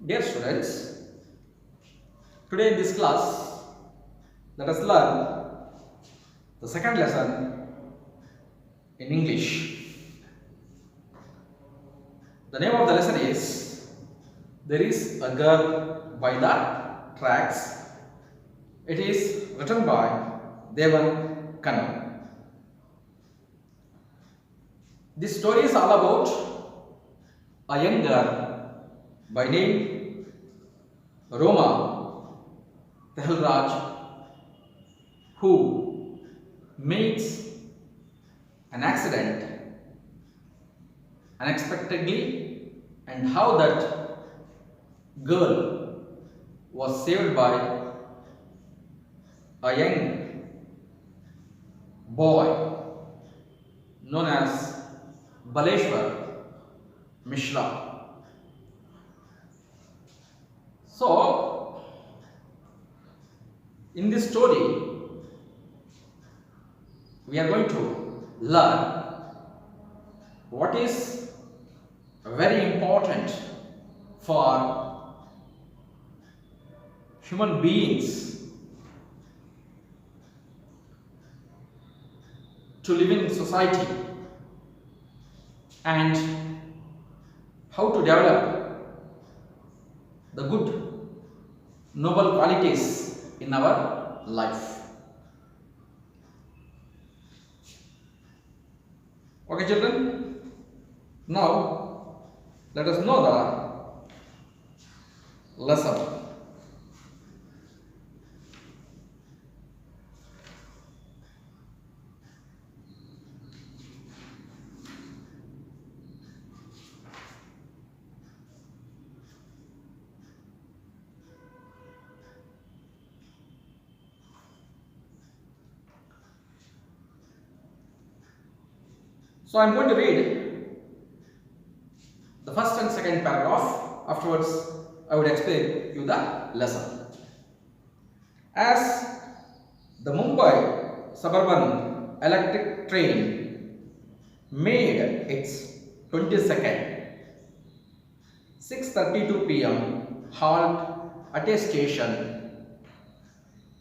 Dear students, today in this class, let us learn the second lesson in English. The name of the lesson is There is a Girl by the Tracks. It is written by Devan Kannan. This story is all about a young girl by name Roma Tehlraj who meets an accident unexpectedly and how that girl was saved by a young boy known as Baleshwar Mishra. So, in this story, we are going to learn what is very important for human beings to live in society and how to develop the good noble qualities in our life. Okay, children, now let us know the lesson. So I am going to read the first and second paragraph. Afterwards, I would explain you the lesson. As the Mumbai suburban electric train made its 22nd 6:32 p.m. halt at a station,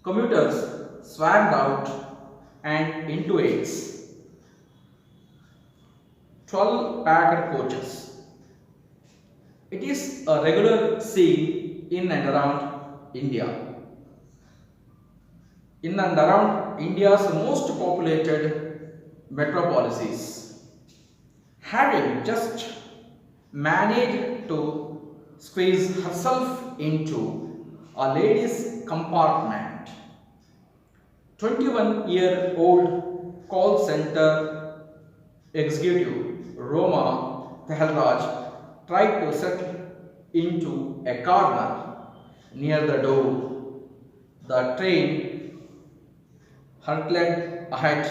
commuters swarmed out and into its 12 packed coaches. It is a regular scene in and around India. In and around India's most populated metropolises, having just managed to squeeze herself into a ladies' compartment, 21-year-old call center executive Roma Tehlraj tried to settle into a corner near the door. The train hurtled ahead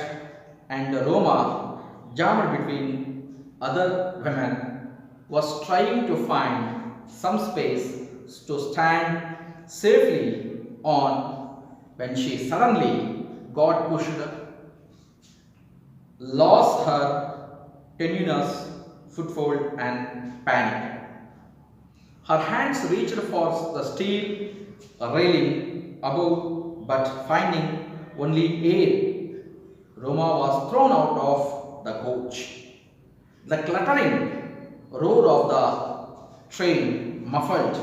and Roma, jammed between other women, was trying to find some space to stand safely on when she suddenly got pushed, lost her tenuous foothold and panicked. Her hands reached for the steel railing above, but finding only air, Roma was thrown out of the coach. The clattering roar of the train muffled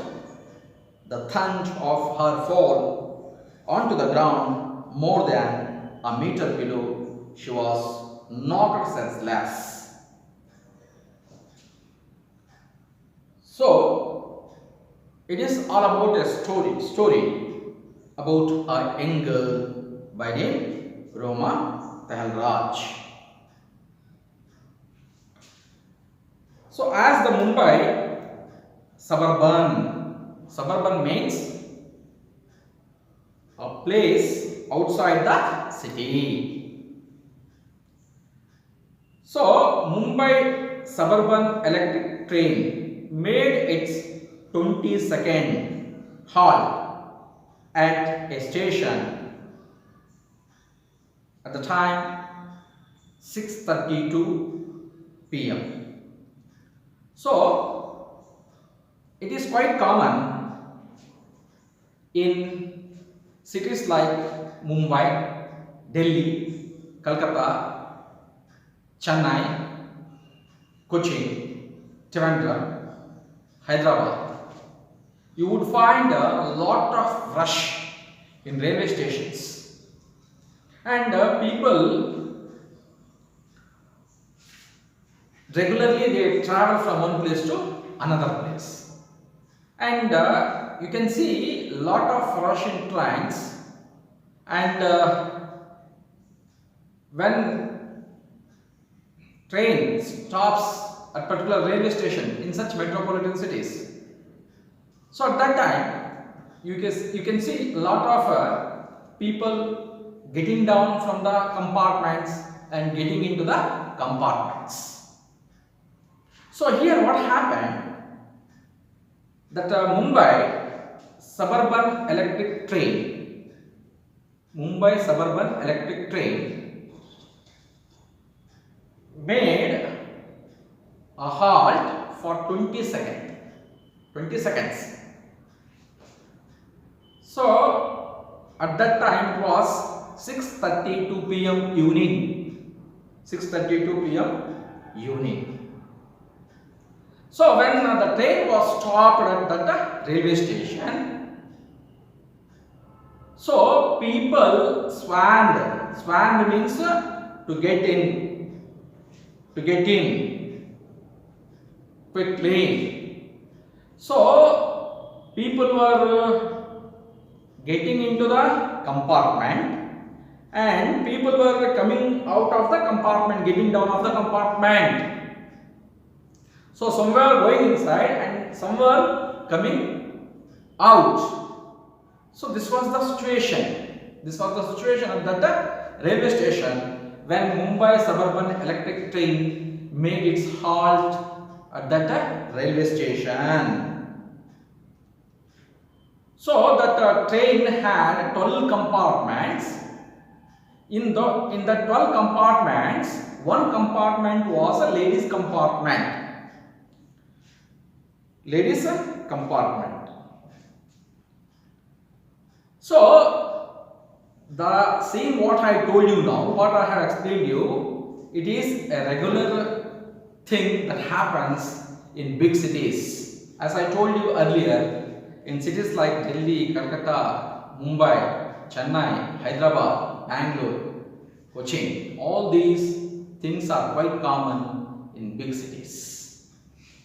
the thud of her fall onto the ground more than a meter below. She was knocked senseless. So, it is all about a story about a young girl by name Roma Tehlraj. So, as the Mumbai suburban means a place outside the city. So, Mumbai suburban electric train made its 22nd halt at a station at the time 6:32 p.m. So, It is quite common in cities like Mumbai, Delhi, Calcutta, Chennai, Cochin, Trivandrum, Hyderabad. You would find a lot of rush in railway stations, and people regularly they travel from one place to another place, and you can see lot of rush in trains, and when train stops at particular railway station in such metropolitan cities, so at that time you can see a lot of people getting down from the compartments and getting into the compartments. So here what happened, that suburban electric train, Mumbai suburban electric train made a halt for 20 seconds. So at that time it was 6:32 p.m. evening. 6:32 p.m. evening. So when the train was stopped at that railway station, so people swarmed. Swarmed means to get in quickly. So people were getting into the compartment, and people were coming out of the compartment, getting down of the compartment. So some were going inside and some were coming out. So this was the situation. This was the situation at that railway station when Mumbai suburban electric train made its halt at that railway station. So that train had 12 compartments. In the 12 compartments, one compartment was a ladies compartment. Ladies compartment. So the scene what I told you now, what I have explained you, it is a regular thing that happens in big cities. As I told you earlier, in cities like Delhi, Calcutta, Mumbai, Chennai, Hyderabad, Bangalore, Cochin, all these things are quite common in big cities.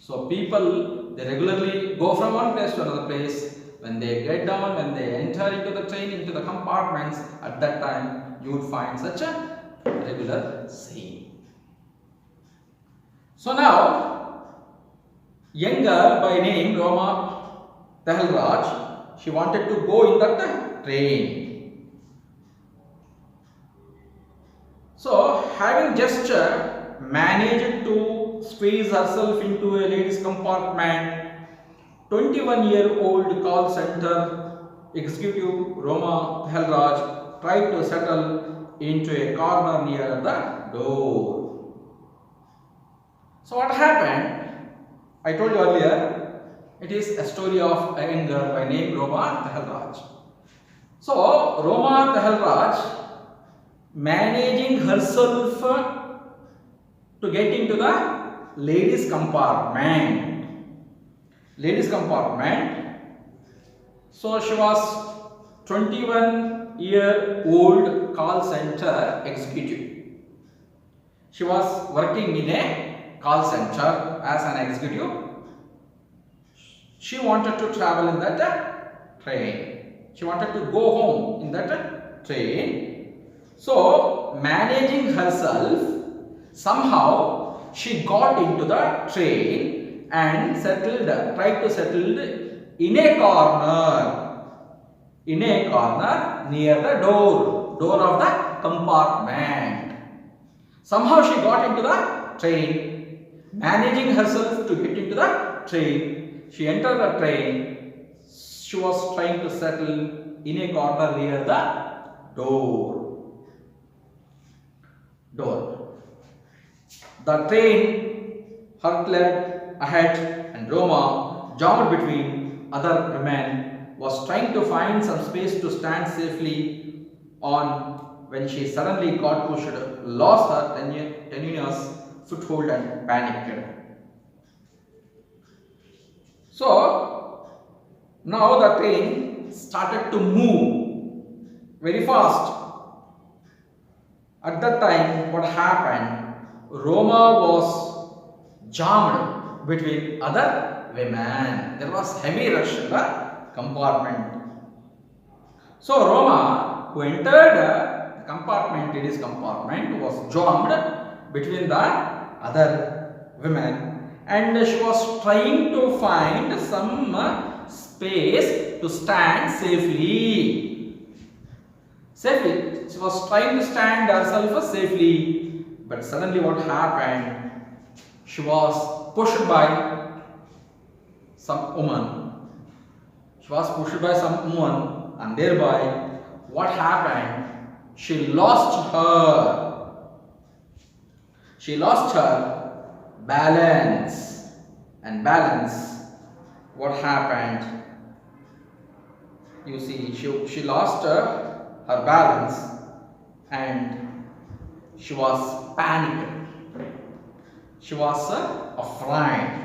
So people, they regularly go from one place to another place. When they get down, when they enter into the train, into the compartments, at that time you would find such a regular scene. So now, young girl by name Roma Tehalraj, she wanted to go in that train. So having just managed to squeeze herself into a ladies compartment, 21-year-old call center executive Roma Tehalraj tried to settle into a corner near the door. So what happened? I told you earlier, it is a story of a young girl by name Roma Tehalraj. So Roma Tehalraj managing herself to get into the ladies compartment. So she was 21-year-old call center executive. She was working in a call center as an executive. She wanted to travel in that train. She wanted to go home in that train. So managing herself, somehow she got into the train and tried to settle in a corner near the door of the compartment. Somehow she got into the train, managing herself to get into the train. She entered the train. She was trying to settle in a corner near the door. The train hurtled ahead and Roma jammed between other women, was trying to find some space to stand safely on when she suddenly got pushed, lost her tenuous foothold and panicked. So now the train started to move very fast. At that time, what happened? Roma was jammed between other women. There was heavy rush in the compartment. So Roma, who entered the compartment, in his compartment, was jammed between the other women, and she was trying to find some space to stand safely. She was trying to stand herself safely, but suddenly what happened? She was pushed by some woman. And thereby, what happened? She lost her balance, and balance. What happened? You see, she lost her balance, and she was panicked. She was afraid.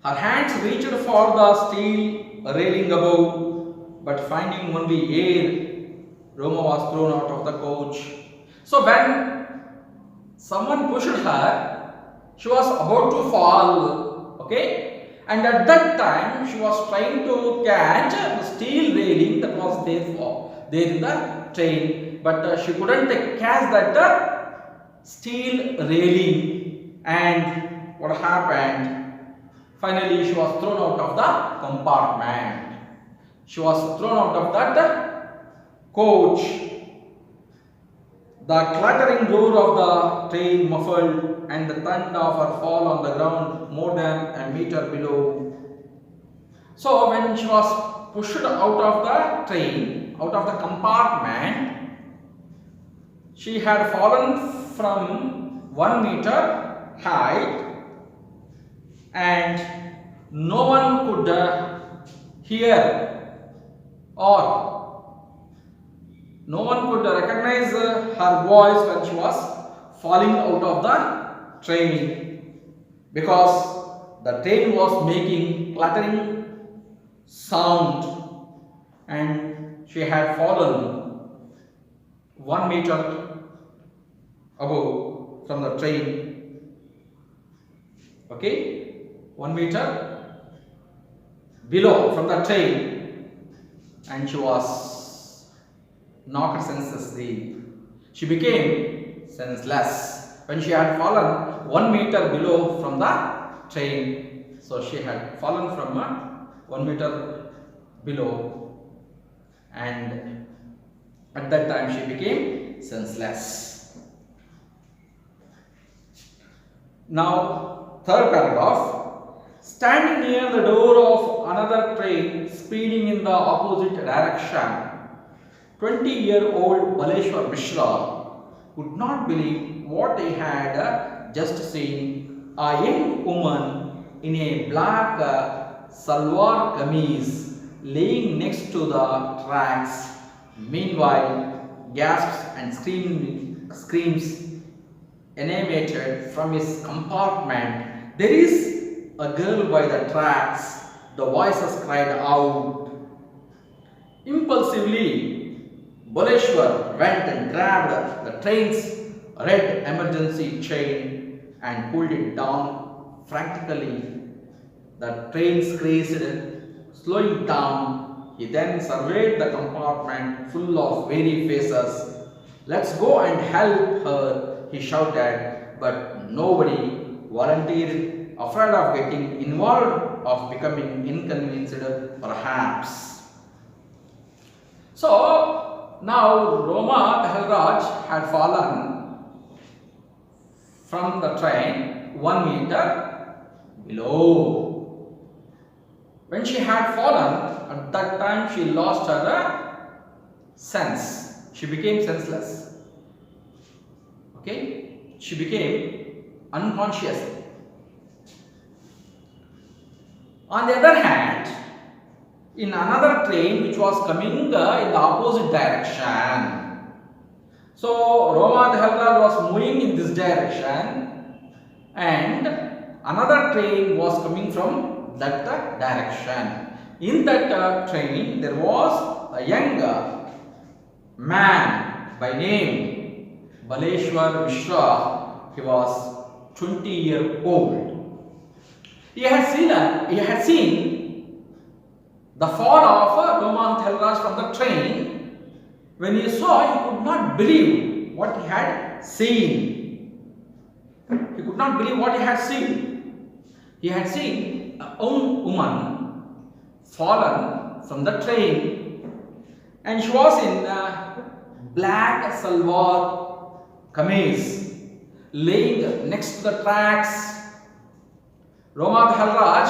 Her hands reached for the steel railing above, but finding only air, Roma was thrown out of the coach. So when someone pushed her, she was about to fall, okay? And at that time, she was trying to catch the steel railing that was there in the train, but she couldn't catch that steel railing. And what happened? Finally, she was thrown out of the compartment. She was thrown out of that coach. The clattering roar of the train muffled, and the thud of her fall on the ground more than a meter below. So when she was pushed out of the train, out of the compartment, she had fallen from 1 meter height, and no one could hear, or no one could recognize her voice when she was falling out of the train, because the train was making clattering sound, and she had fallen 1 meter above from the train. Okay, 1 meter below from the train, and she was knocked senselessly. She became senseless when she had fallen 1 meter below from the train. So she had fallen from 1 meter below, and at that time she became senseless. Now, third paragraph. Standing near the door of another train speeding in the opposite direction, 20-year-old Baleshwar Mishra could not believe what he had just seen. A young woman in a black salwar kameez laying next to the tracks. Meanwhile, gasps and screams emanated from his compartment. There is a girl by the tracks, the voices cried out. Impulsively, Baleshwar went and grabbed the train's red emergency chain and pulled it down frantically. The train screeched, slowing down. He then surveyed the compartment full of weary faces. "Let's go and help her," he shouted, but nobody volunteered, afraid of getting involved, of becoming inconvenienced perhaps. So now Roma Tehalraj had fallen from the train 1 meter below. When she had fallen, at that time she lost her sense. She became senseless. Okay? She became unconscious. On the other hand, in another train which was coming in the opposite direction. So Roma Dahalraj was moving in this direction and another train was coming from that direction. In that train there was a young man by name Baleshwar Mishra. He was 20-year-old. He had seen the fall of Roma Dahalraj from the train. When he saw, he could not believe what he had seen. He could not believe what he had seen. He had seen a young woman fallen from the train, and she was in a black salwar kameez, laying next to the tracks. Roma Dahalraj,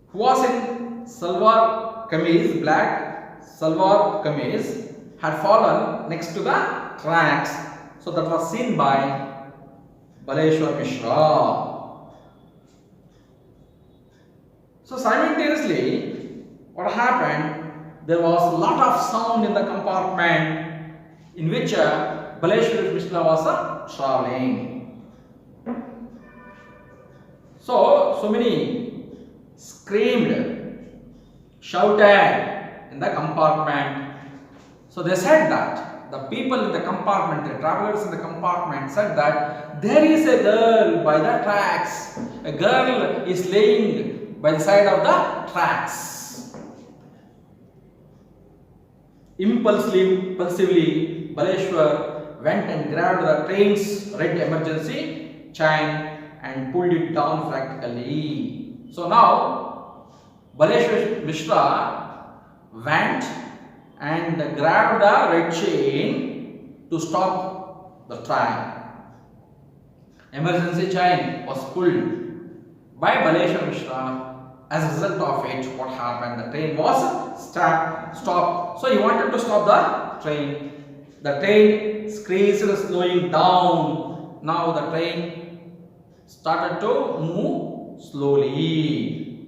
who was in salwar kameez, black salwar kameez, had fallen next to the tracks. So that was seen by Baleshwar Mishra. So simultaneously, what happened? There was a lot of sound in the compartment in which Baleshwar Mishra was traveling. So many screamed, shouted in the compartment. So they said that the people in the compartment, the travelers in the compartment said that there is a girl by the tracks. A girl is laying by the side of the tracks. Impulsively, Baleshwar went and grabbed the train's red emergency chain and pulled it down practically. So now Baleshwar Mishra went and grabbed the red chain to stop the train. Emergency chain was pulled by Baleshwar Mishra. As a result of it, what happened? The train was stopped. So he wanted to stop the train. The train screeched, slowing down. Now the train started to move slowly.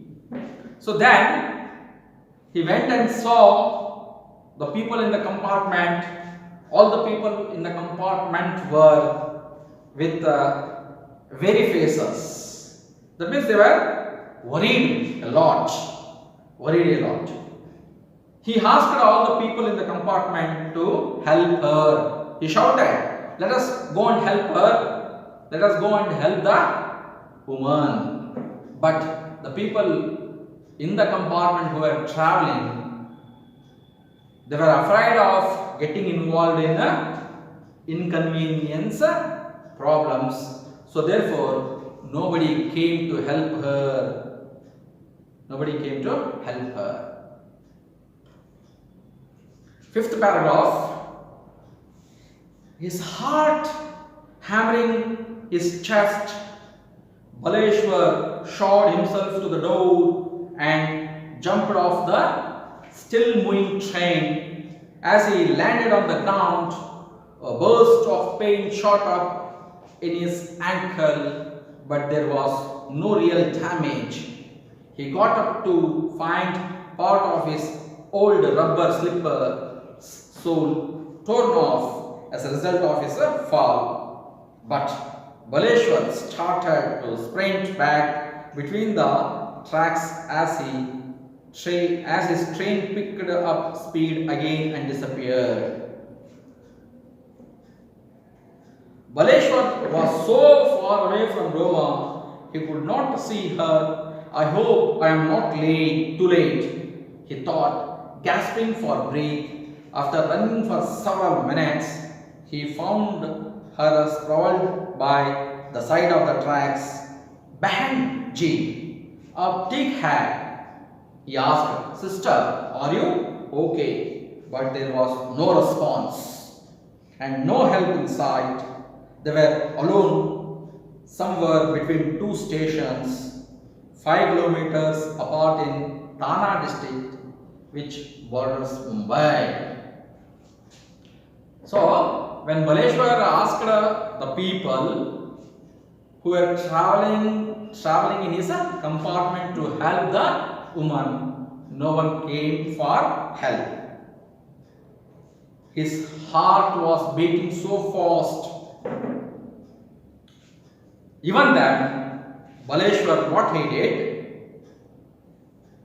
So then he went and saw the people in the compartment. All the people in the compartment were with weary faces. That means they were worried a lot. He asked all the people in the compartment to help her. He shouted, "Let us go and help her. Let us go and help the woman." But the people in the compartment who were traveling, they were afraid of getting involved in inconvenience problems. So therefore, nobody came to help her. Fifth paragraph. His heart hammering his chest, Baleshwar shot himself to the door and jumped off the still moving train. As he landed on the ground, a burst of pain shot up in his ankle, but there was no real damage. He got up to find part of his old rubber slipper sole torn off as a result of his fall. But Baleshwar started to sprint back between the tracks as his train picked up speed again and disappeared. Baleshwar was so far away from Roma, he could not see her. "I hope I am not too late," he thought, gasping for breath. After running for several minutes, he found her sprawled by the side of the tracks. "Behan ji, ab theek hai?" he asked. "Sister, are you okay?" But there was no response and no help in sight. They were alone somewhere between two stations, 5 kilometers apart in Thana district, which borders Mumbai. So, when Baleshwar asked the people who were traveling traveling in his compartment to help the woman. No one came for help. His heart was beating so fast. Even then, Baleshwar, what he did,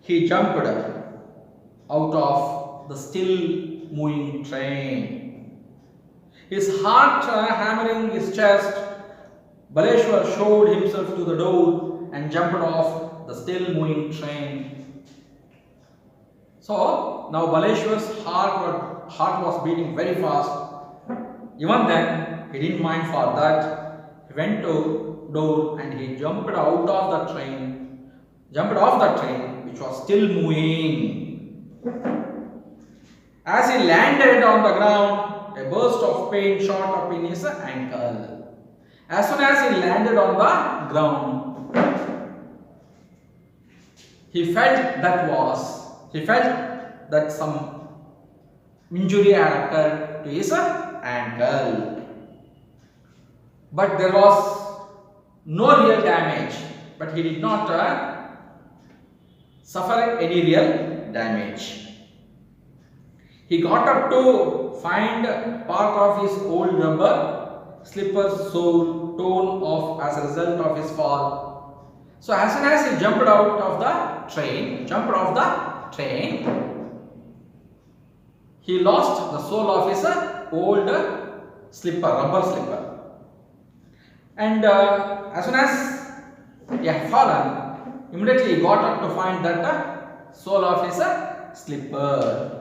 he jumped out of the still moving train. His heart hammering his chest, Baleshwar showed himself to the door and jumped off the still moving train. So now Baleshwar's heart was beating very fast. Even then, he didn't mind for that. He went to door and he jumped out of the train, jumped off the train which was still moving. As he landed on the ground, a burst of pain shot up in his ankle. As soon as he landed on the ground, he felt that some injury had occurred to his ankle. But there was no real damage. But he did not suffer any real damage. He got up to find part of his old rubber slippers torn off as a result of his fall. So as soon as he jumped off the train, he lost the sole of his old rubber slipper. And as soon as he had fallen, immediately he got up to find that sole of his slipper.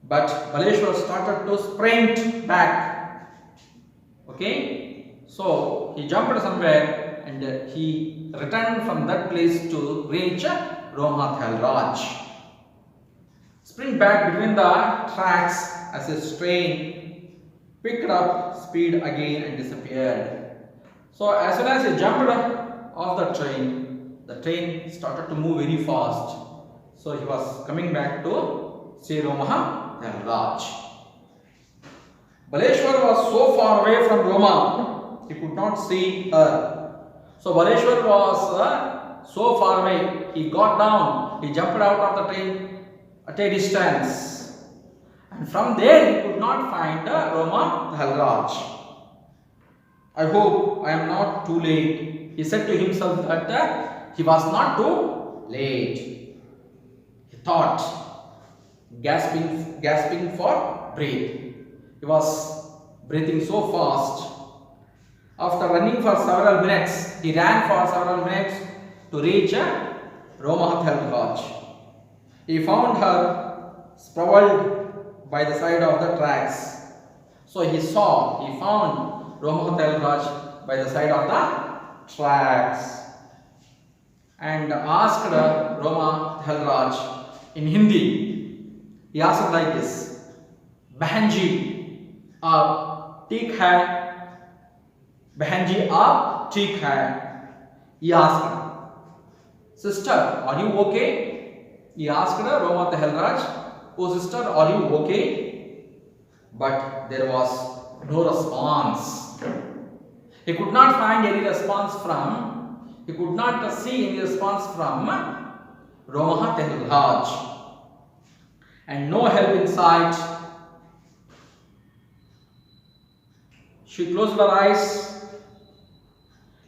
But Baleshwar started to sprint back. Okay, so he jumped somewhere and he returned from that place to reach Roma Thalraj. Sprint back between the tracks as his train picked up speed again and disappeared. So as soon as he jumped off the train started to move very fast. So he was coming back to Sri Roma Thalraj. Baleshwar was so far away from Roma, he could not see her. So Baleshwar was so far away, he got down, he jumped out of the train at a distance. And from there he could not find Roma Thalraj. I hope I am not too late. He said to himself that he was not too late. He thought, gasping for breath. He was breathing so fast. After running for several minutes, he ran for several minutes to reach Roma Thalraj. He found her sprawled by the side of the tracks. So he found Roma Thalraj by the side of the tracks and asked Roma Thalraj in Hindi. He asked like this, "Bahan ji, aap theek hai? Bahan ji, aap theek hai?" He asked, "Sister, are you okay?" He asked Roma Thalraj, "Oh sister, are you okay?" But there was no response. He could not find any response he could not see any response from Roma Thalraj. And no help in sight. She closed her eyes.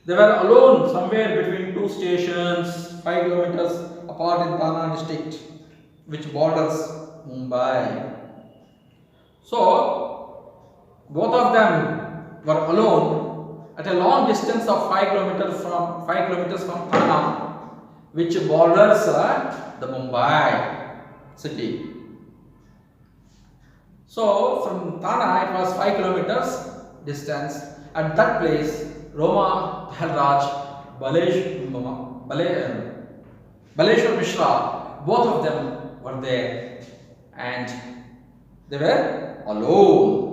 They were alone somewhere between two stations, 5 kilometers apart in Thane district, which borders Mumbai. So, both of them were alone at a long distance of 5 kilometers from Thane, which borders the Mumbai city. So, from Thane it was 5 kilometers distance. At that place, Roma Thalraj, Baleshwar Mishra, both of them were there and they were alone.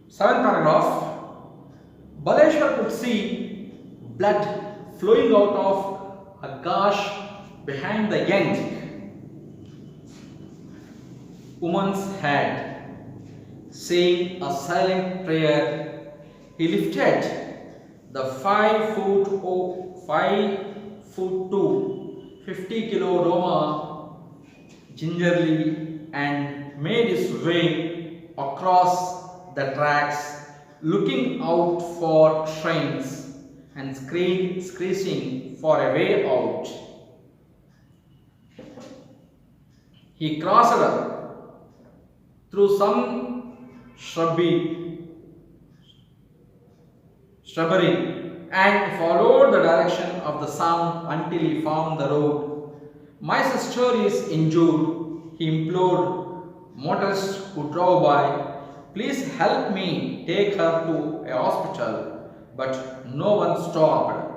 Seventh paragraph. Baleshwar could see blood flowing out of a gash behind the young woman's head. Saying a silent prayer, he lifted the 5'2", 50-kilo Roma gingerly and made his way across the tracks, looking out for trains and screeching for a way out. He crossed through some shrubbery and followed the direction of the sound until he found the road. My sister is injured, he implored motorists who drove by. Please help me take her to a hospital, but no one stopped.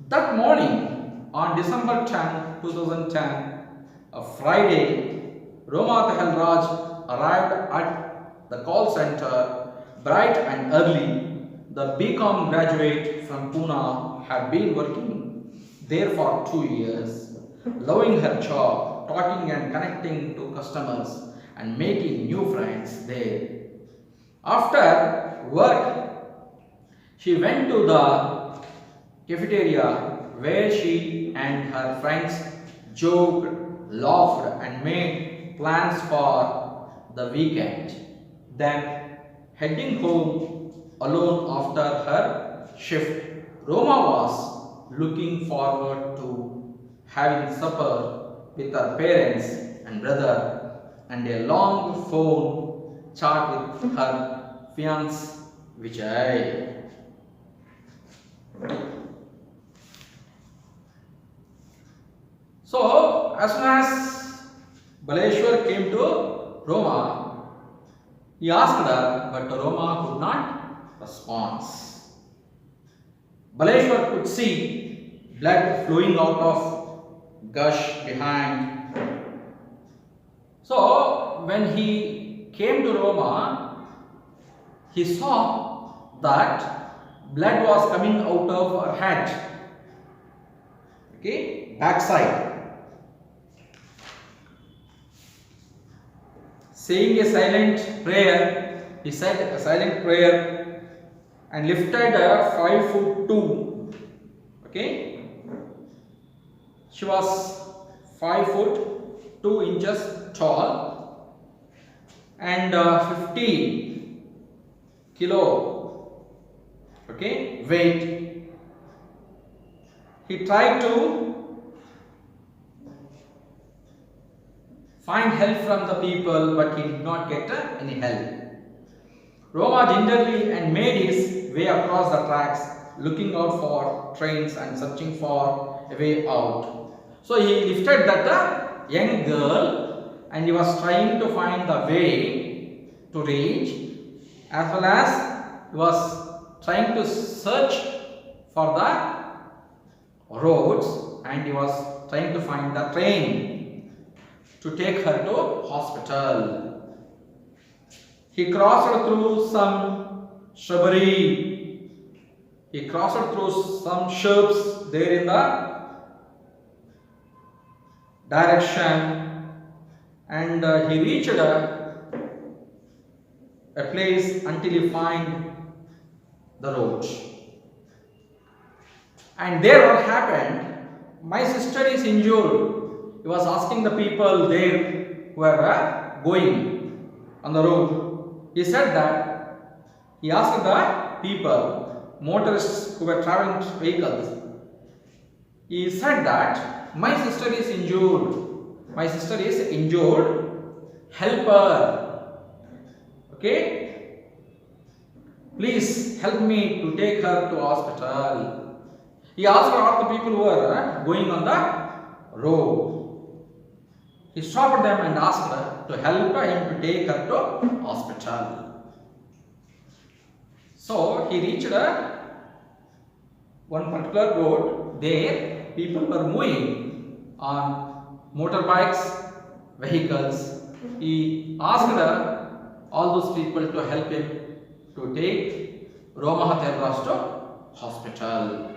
That morning, on December 10, 2010, a Friday, Roma Tehelraj arrived at the call center bright and early. The BCom graduate from Pune had been working there for 2 years, loving her job, talking and connecting to customers and making new friends there. After work, she went to the cafeteria where she and her friends joked, laughed and made plans for the weekend. Then, heading home alone after her shift, Roma was looking forward to having supper with her parents and brother and a long phone chat with her fiancé Vijay. So, as soon as Baleshwar came to Roma, he asked her, but Roma could not respond. Baleshwar could see blood flowing out of gush behind. So, when he came to Roma, he saw that blood was coming out of her head. Okay, backside. Saying a silent prayer, he said a silent prayer and lifted a 5'2". Okay, she was 5'2" tall and 50 kilo. Okay, weight. He tried to find help from the people, but he did not get any help. Roma gingerly and made his way across the tracks, looking out for trains and searching for a way out. So he lifted that young girl and he was trying to find the way to reach, as well as he was trying to search for the roads and he was trying to find the train to take her to hospital. He crossed through some shrubbery. He crossed through some shrubs there in the direction and he reached a place until he find the road. And there what happened, my sister is injured. He was asking the people there who were going on the road. He said that, he asked the people, motorists who were traveling vehicles. He said that, my sister is injured. My sister is injured. Help her. Okay? Please help me to take her to hospital. He asked all the people who were going on the road. He stopped them and asked her to help him to take her to hospital. So he reached one particular road. There people were moving on motorbikes, vehicles. He asked all those people to help him to take Roma Tehelraj to hospital.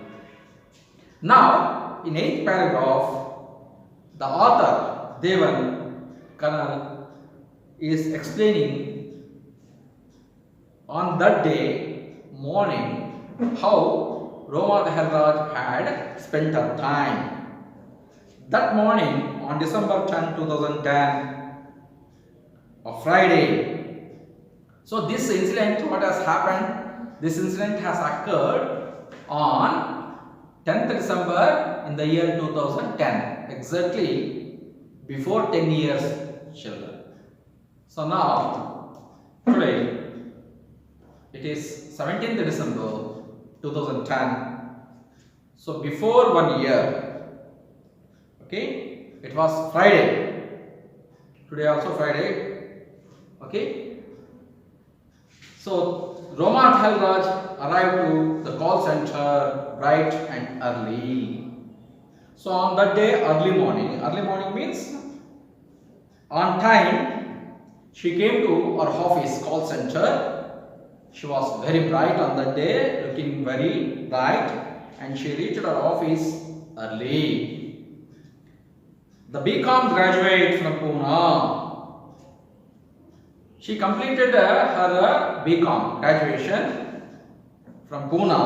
Now, in 8th paragraph, the author Devan Kanal is explaining on that day morning how Roma Dehelraj had spent her time. That morning on December 10, 2010, a Friday. So this incident, what has happened? This incident has occurred on 10th December in the year 2010, exactly before 10 years children. So now, today, it is 17th December 2010. So before 1 year, okay, it was Friday. Today also Friday, okay. So Roma Dehelraj arrived to the call center bright and early. So on that day, early morning means on time, she came to our office call center. She was very bright on that day, looking very bright, and she reached our office early. The BCom graduate from Pune. She completed her BCom graduation from Pune.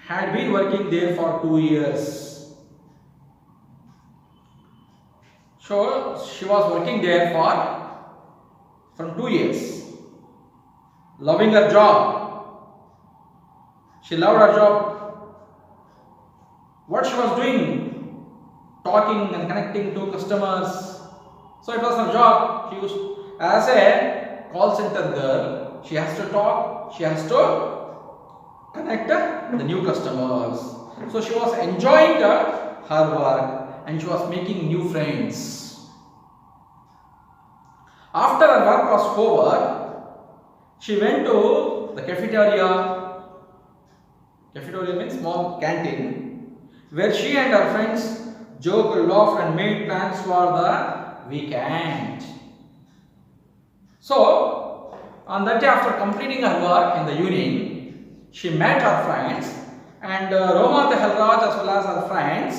Had been working there for 2 years. So she was working there from 2 years. Loving her job. She loved her job. What she was doing? Talking and connecting to customers. So it was her job. She used, as a call center girl, she has to talk, she has to connect the new customers. So she was enjoying her work and she was making new friends. After her work was over, she went to the cafeteria. Cafeteria means small canteen, where she and her friends joked, laughed and made plans for the weekend. So, on that day after completing her work in the evening, she met her friends and Roma Dehelraj as well as her friends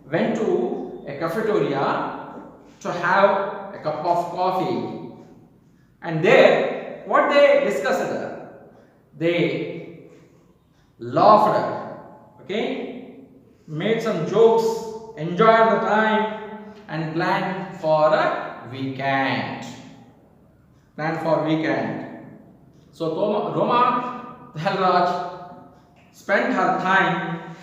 went to a cafeteria to have a cup of coffee. And there, what they discussed? They laughed, okay, made some jokes, enjoyed the time and planned for a weekend. So Roma Dehelraj spent her time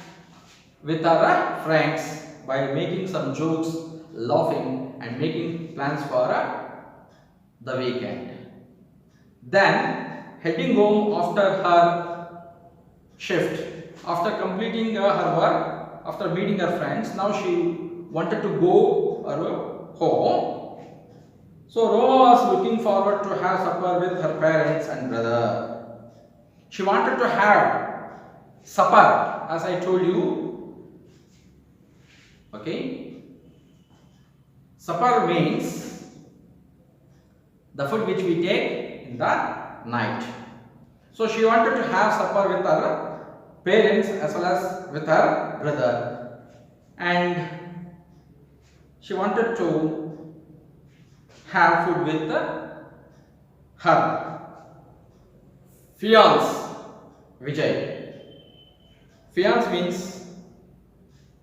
with her friends by making some jokes, laughing and making plans for the weekend. Then heading home after her shift, after completing her work, after meeting her friends, now she wanted to go home. So Roma was looking forward to have supper with her parents and brother. She wanted to have supper, as I told you. Okay? Supper means the food which we take in the night. So she wanted to have supper with her parents as well as with her brother. And she wanted to have food with her fiance Vijay. Fiance means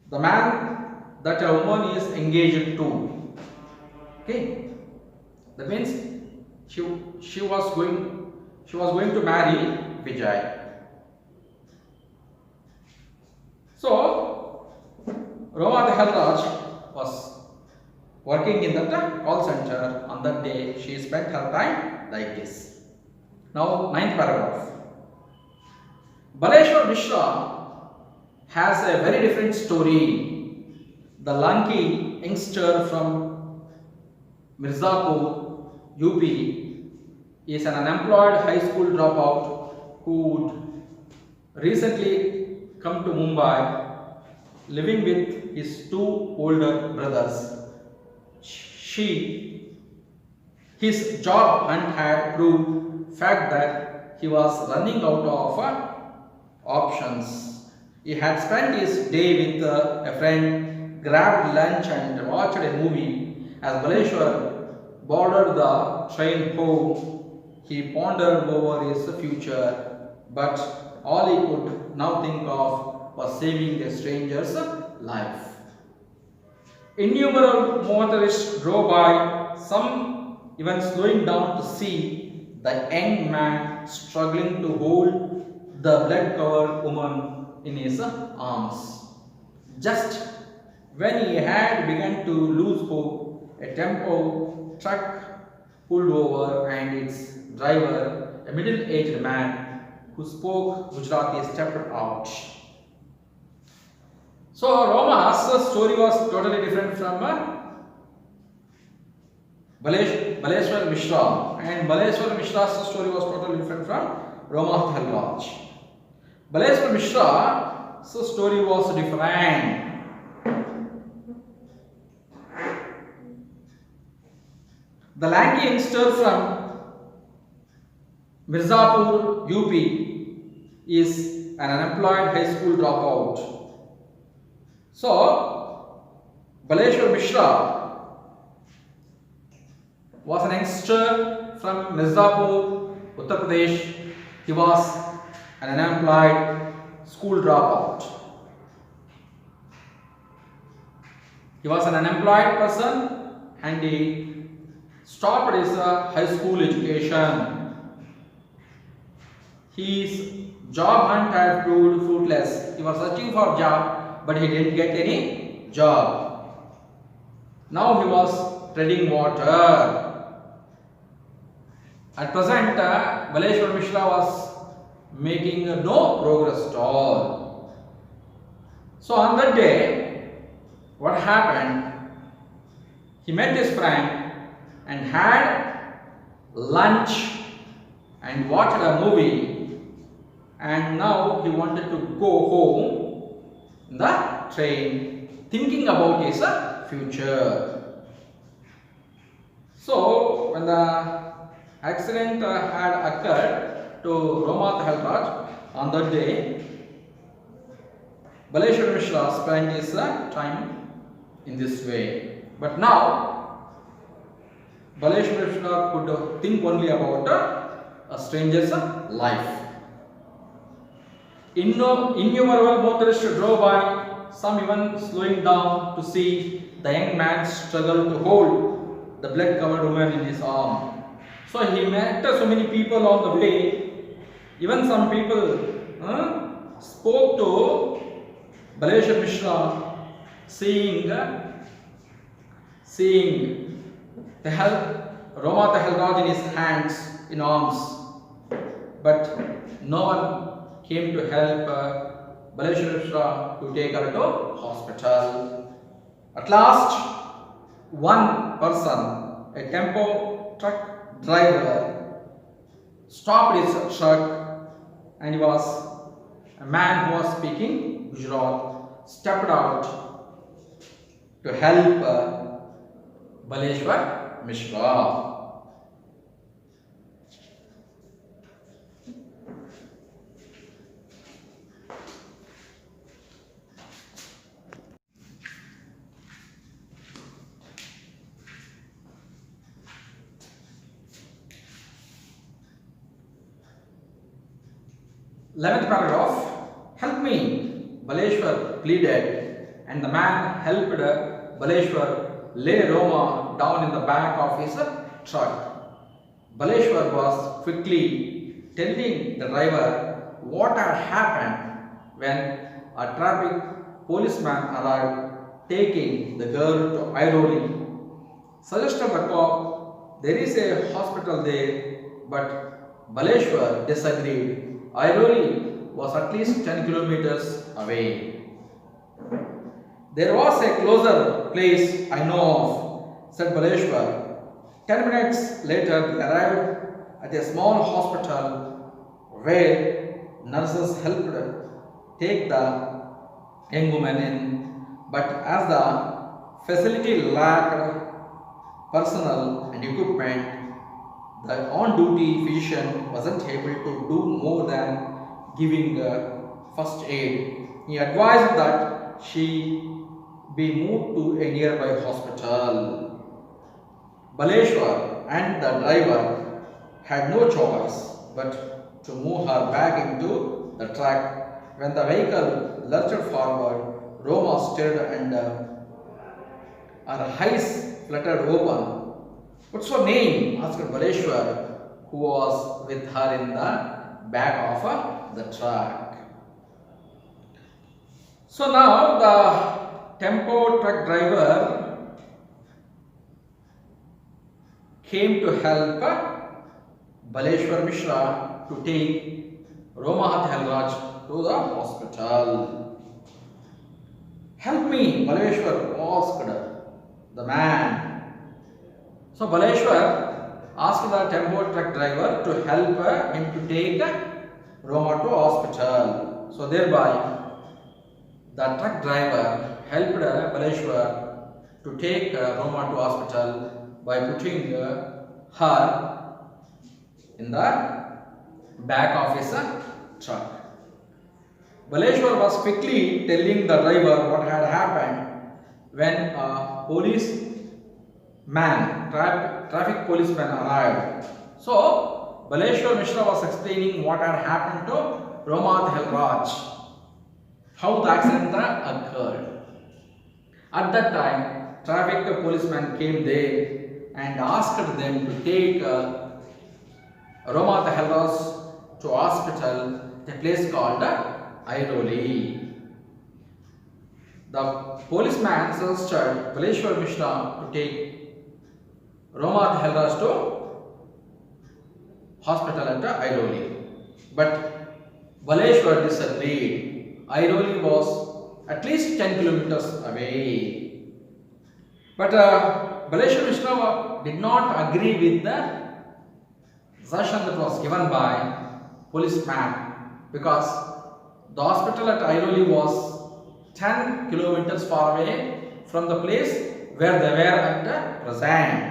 the man that a woman is engaged to. Okay, that means she was going to marry Vijay. So Roma Dehelraj was working in that call center. On that day, she spent her time like this. Now, 9th paragraph. Baleshwar Mishra has a very different story. The lanky youngster from Mirzapur, UP, is an unemployed high school dropout who would recently come to Mumbai, living with his 2 older brothers. His job hunt had proved fact that he was running out of options. He had spent his day with a friend, grabbed lunch and watched a movie. As Baleshwar boarded the train home, he pondered over his future, but all he could now think of was saving a stranger's life. Innumerable motorists drove by, some even slowing down to see the young man struggling to hold the blood-covered woman in his arms. Just when he had begun to lose hope, a tempo truck pulled over and its driver, a middle-aged man who spoke Gujarati, stepped out. So Roma's story was totally different from Baleshwar Mishra, and Baleshwar Mishra's story was totally different from Roma Thalraj. Baleshwar Mishra's story was different. The lanky youngster from Mirzapur, UP is an unemployed high school dropout. So, Baleshwar Mishra was an youngster from Mirzapur, Uttar Pradesh. He was an unemployed school dropout. He was an unemployed person and he stopped his high school education. His job hunt had proved fruitless. He was searching for a job, but he didn't get any job. Now he was treading water. At present, Baleshwar Mishra was making no progress at all. So on that day, what happened? He met his friend and had lunch and watched a movie, and now he wanted to go home in the train, thinking about his future. So when the accident had occurred to Roma Thalraj on that day, Baleshwar Mishra spent his time in this way. But now Baleshwar Mishra could think only about a stranger's life. Innumerable motorists drove by, some even slowing down to see the young man struggle to hold the blood-covered woman in his arm. So he met so many people on the way. Even some people spoke to Baleshwar Mishra, seeing the Roma Thalraj in his hands, in arms, but no one came to help Baleshwar Mishra to take her to hospital. At last, one person, a tempo truck driver, stopped his truck, and he was a man who was speaking Gujarati, stepped out to help Baleshwar Mishra. Eleventh paragraph. Help me, Baleshwar pleaded, and the man helped Baleshwar lay Roma down in the back of his truck. Baleshwar was quickly telling the driver what had happened when a traffic policeman arrived, taking the girl to Airoli. Suggested the cop, there is a hospital there, but Baleshwar disagreed. Airoli was at least 10 kilometers away. There was a closer place I know of, said Baleshwar. 10 minutes later, they arrived at a small hospital where nurses helped take the young woman in. But as the facility lacked personnel and equipment, The on-duty physician wasn't able to do more than giving first aid. He advised that she be moved to a nearby hospital. Baleshwar and the driver had no choice but to move her back into the truck. When the vehicle lurched forward, Roma stirred and her eyes fluttered open. "What's your name?" asked Baleshwar, who was with her in the back of the truck. So now the tempo truck driver came to help Baleshwar Mishra to take Roma Helraj to the hospital. "Help me," Baleshwar asked the man. So Baleshwar asked the tempo truck driver to help him to take Roma to hospital. So thereby the truck driver helped Baleshwar to take Roma to hospital by putting her in the back of his truck. Baleshwar was quickly telling the driver what had happened when a traffic policeman arrived. So Baleshwar Mishra was explaining what had happened to Roma Helraj, how the accident occurred. At that time, traffic policeman came there and asked them to take Roma Helraj to hospital, a place called Airoli. The policeman suggested Baleshwar Mishra to take Roma Helraj to hospital at Airoli. But Baleshwar disagreed. Airoli was at least 10 kilometers away. But Baleshwar Mishra did not agree with the suggestion that was given by policeman, because the hospital at Airoli was 10 kilometers far away from the place where they were at present.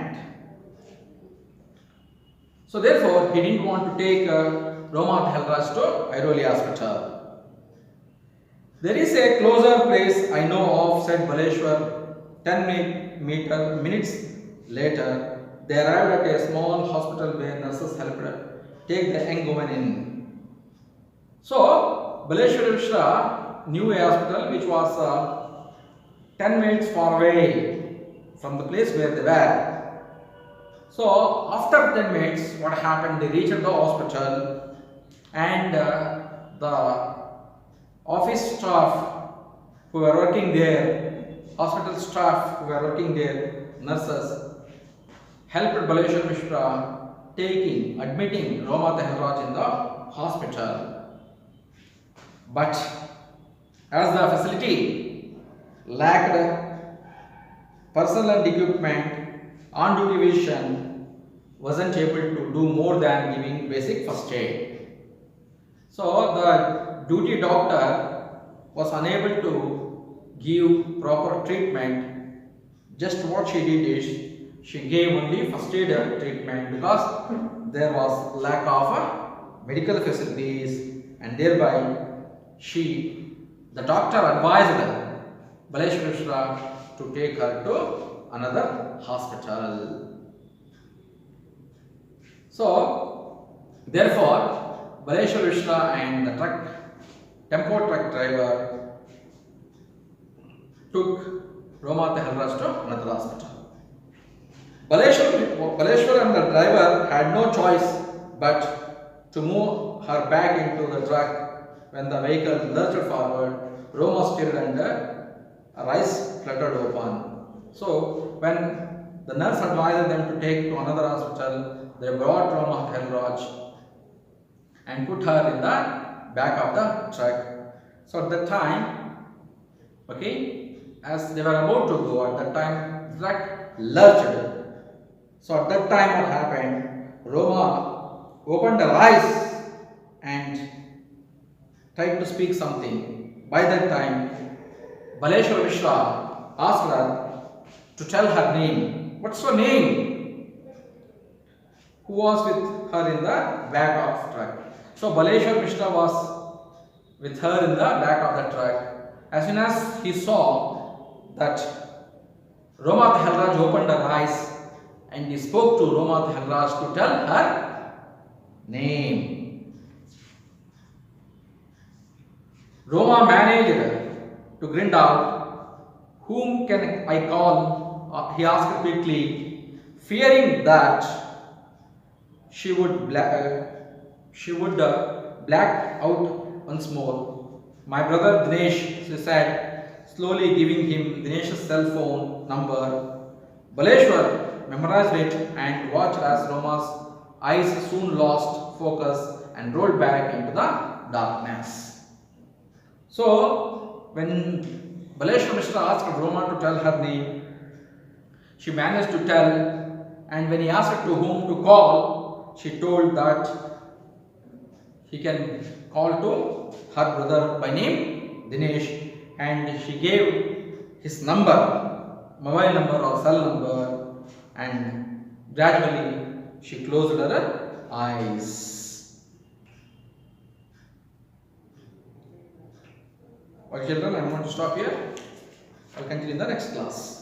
So therefore, he didn't want to take Roma Helraj to Airoli hospital. "There is a closer place I know of," said Baleshwar. 10 minutes later, they arrived at a small hospital where nurses helped take the young woman in. So Baleshwar Mishra knew a hospital which was 10 minutes far away from the place where they were. So after 10 minutes, what happened? They reached the hospital, and the office staff who were working there, hospital staff who were working there, nurses, helped Baleshwar Mishra admitting Roma Helraj in the hospital. But as the facility lacked personal and equipment, on-duty physician wasn't able to do more than giving basic first aid. So the duty doctor was unable to give proper treatment. Just what she did is she gave only first aid treatment, because there was lack of medical facilities, and thereby the doctor advised Baleshwar Mishra to take her to another hospital. So therefore, Baleshwar Mishra and the tempo truck driver took Roma Helraj to another hospital. Baleshwar and the driver had no choice but to move her back into the truck. When the vehicle lurched forward, Roma stirred and her eyes fluttered open. So when the nurse advised them to take to another hospital, they brought Roma Helraj and put her in the back of the truck. So at that time, as they were about to go, at that time the truck lurched. So at that time what happened? Roma opened her eyes and tried to speak something. By that time, Baleshwar Mishra asked her to tell her name. "What's your name?" who was with her in the back of truck. So Baleshwar Mishra was with her in the back of the truck. As soon as he saw that Roma Tehalraj opened her eyes and he spoke to Roma Tehalraj to tell her name. Roma managed to grind out, whom can I call? He asked quickly, fearing that she would black out once more. My brother Dinesh, she said, slowly giving him Dinesh's cell phone number. Baleshwar memorized it and watched as Roma's eyes soon lost focus and rolled back into the darkness. So, when Baleshwar Mishra asked Roma to tell her name, she managed to tell, and when he asked her to whom to call, she told that he can call to her brother by name Dinesh, and she gave his number, mobile number or cell number, and gradually she closed her eyes. Okay children, I want to stop here. I will continue in the next class.